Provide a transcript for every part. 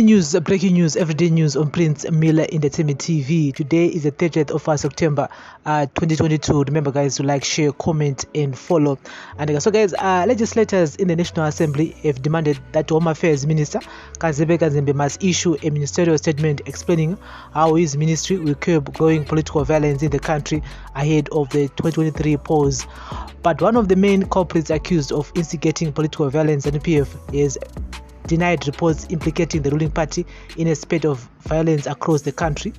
news, breaking news, everyday news on Prince Miller Entertainment TV. Today is the 30th of September 2022. Remember guys to like, share, comment and follow. And so guys, legislators in the National Assembly have demanded that Home Affairs Minister Kazembe must issue a ministerial statement explaining how his ministry will curb growing political violence in the country ahead of the 2023 polls. But one of the main culprits accused of instigating political violence at the PF is denied reports implicating the ruling party in a spate of violence across the country.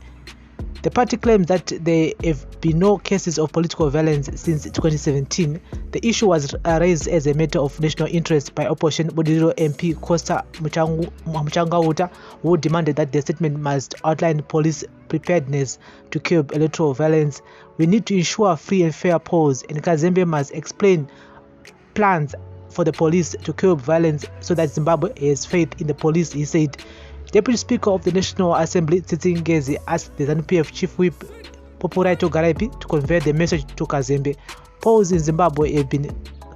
The party claims that there have been no cases of political violence since 2017. The issue was raised as a matter of national interest by opposition Bodilo MP Costa Muchangauta, who demanded that the statement must outline police preparedness to curb electoral violence. We need to ensure free and fair polls, and Kazembe must explain plans for the police to curb violence so that Zimbabwe has faith in the police, he said. Deputy Speaker of the National Assembly, Tsitsi Ngezi, asked the Zanu PF Chief Whip, Popuraito Garaipi, to convey the message to Kazembe. Polls in Zimbabwe have been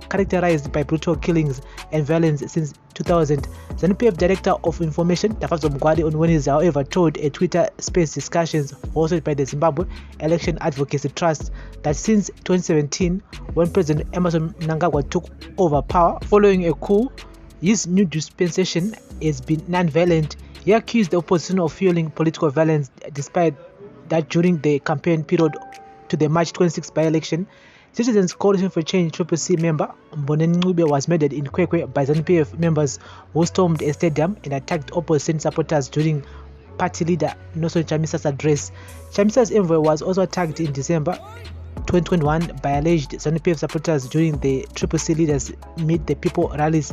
characterized by brutal killings and violence since 2000. Zanu PF Director of Information, Tafazo Mugwadi, on Wednesday, however, told a Twitter space discussions hosted by the Zimbabwe Election Advocacy Trust that since 2017, when President Emerson Mnangagwa took over power following a coup, his new dispensation has been non-violent. He accused the opposition of fueling political violence, despite that during the campaign period to the March 26 by-election, Citizens Coalition for Change CCC member Mboneni Ncube was murdered in Kwekwe by Zanu PF members who stormed a stadium and attacked opposition supporters during party leader Nelson Chamisa's address. Chamisa's envoy was also attacked in December 2021 by alleged Zanu PF supporters during the CCC leaders Meet the People rallies.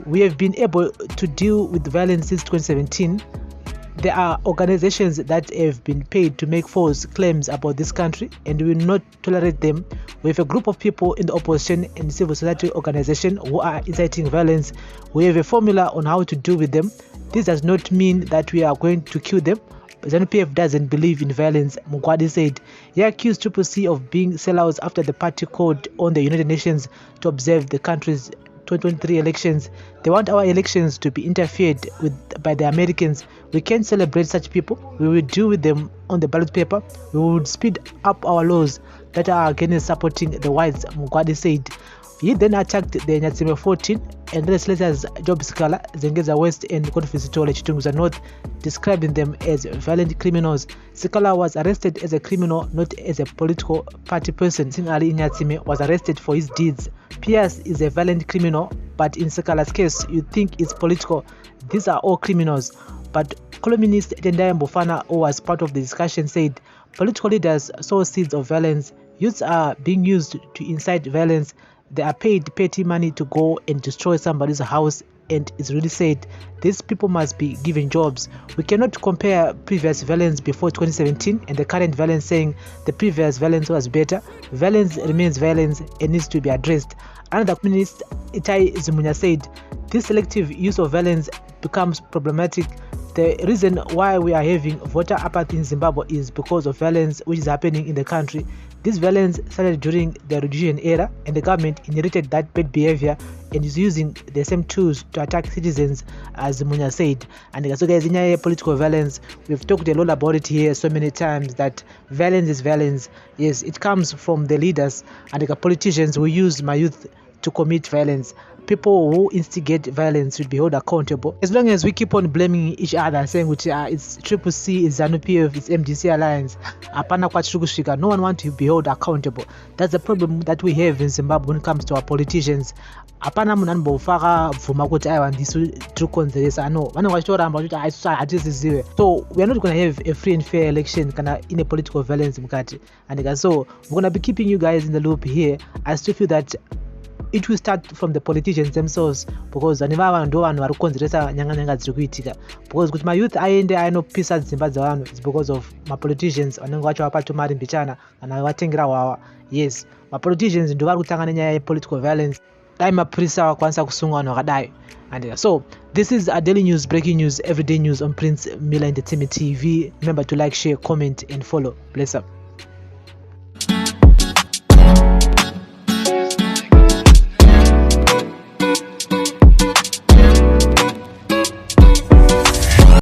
We have been able to deal with violence since 2017. There are organizations that have been paid to make false claims about this country, and we will not tolerate them. We have a group of people in the opposition and civil society organization who are inciting violence. We have a formula on how to deal with them. This does not mean that we are going to kill them. Zanu PF doesn't believe in violence, Mugwadi said. He accused CCC of being sellouts after the party called on the United Nations to observe the country's 2023 elections. They want our elections to be interfered with by the Americans. We can't celebrate such people. We will deal with them on the ballot paper. We will speed up our laws that are against supporting the whites, Mugwadi said. He then attacked the Nyatsime 14 and legislators Job Sikala, Zengeza West and Konfisitole Chitunguza North, describing them as violent criminals. Sikala was arrested as a criminal, not as a political party person. Singali Nyatsime was arrested for his deeds. Pierce is a violent criminal, but in Sikala's case, you think it's political. These are all criminals. But columnist Tendai Mbofana, who was part of the discussion, said political leaders sow seeds of violence. Youths are being used to incite violence. They are paid petty money to go and destroy somebody's house, and it's really said these people must be given jobs. We cannot compare previous violence before 2017 and the current violence, saying the previous violence was better. Violence remains violence and needs to be addressed. Another communist, Itai Zumunya, said this selective use of violence becomes problematic. The reason why we are having voter apathy in Zimbabwe is because of violence which is happening in the country. This violence started during the Rhodesian era, and the government inherited that bad behavior and is using the same tools to attack citizens, as Munya said. And so guys, in political violence, we've talked a lot about it here so many times, that violence is violence. Yes, it comes from the leaders and the politicians who use my youth to commit violence. People who instigate violence should be held accountable. As long as we keep on blaming each other, saying which it's CCC, it's Zanu PF, it's MDC Alliance, no one wants to be held accountable. That's the problem that we have in Zimbabwe when it comes to our politicians. So we are not going to have a free and fair election in a political violence. And so we're going to be keeping you guys in the loop here. I still feel that it will start from the politicians themselves, because because my youth I know peace at Zimbabwe, it's because of my politicians. Yes, my politicians do political violence. And so this is a daily news, breaking news, everyday news on Prince Miller Entertainment TV. Remember to like, share, comment and follow. Bless up.